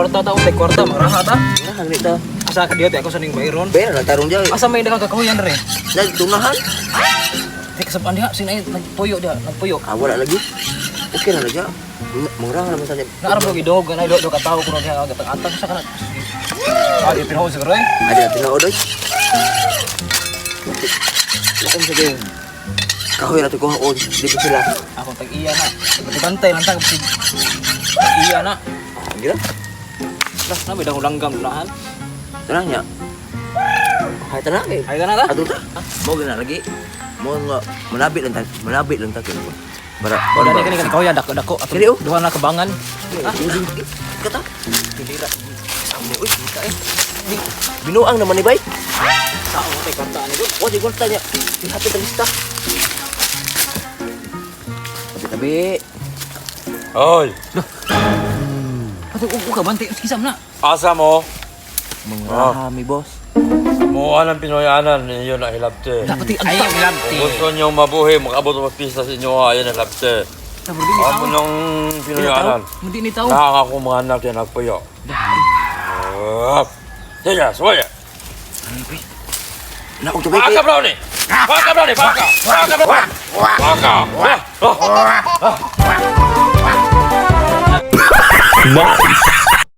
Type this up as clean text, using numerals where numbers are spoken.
Kwarta ta utek kwarta maraha ta. Nah, dito. Asa ka diyo ako saning bayron. Pero nagtarong diya. Asa may daghang kakahuyan re. Nagtunahan. Di kasabaan diha sinay nagpuyo diha, nagpuyo. Ah, wala lagi. Okay na lagi. Murah naman sa niya. Naarap ko gidog na do ka tawo kuno diha gatang atag sa kana. Ah, di tinaw siguro eh. Ada tinood oy. Lakan sa diyo. Kahoy na to ko on. Di ba sila? Ako tag iya na. Bantay lang tag sig. Iya na. Ah, gila. Plus na bidang langgam dunahan. Tenang ya. Hai tenang eh. Ay kana ta. Aduh ta. Mau gina lagi. Mau nggak menabit lang ta kini. Bara Wala ni kani kakahuyan dako. Kini, oh. Duha na kabangan. Ah, kata. Pilira. Samu uy, kita eh. Binuang naman ni bay. Sa mo tay kwarta ni Oh, di ko tanya. Hati talista. Tabi. Oy, Ato ka bantay kisam na. asa mo? Mengrahami, bos. Muha ng Pinoyanan ninyo na hilabte. Dapat ayaw Kung gusto nyo mabuhi, mag-abot ng pista sa inyo, ayan ang hilabte. Amo ng Pinoyanan. Hindi ni tao. Nakaka ko mga anak yan nagpuyo. Sige, suwaya. Na untuk baik. Baka, bro ni! Baka, bro ni! Baka! Baka, bro! Baka! Nice.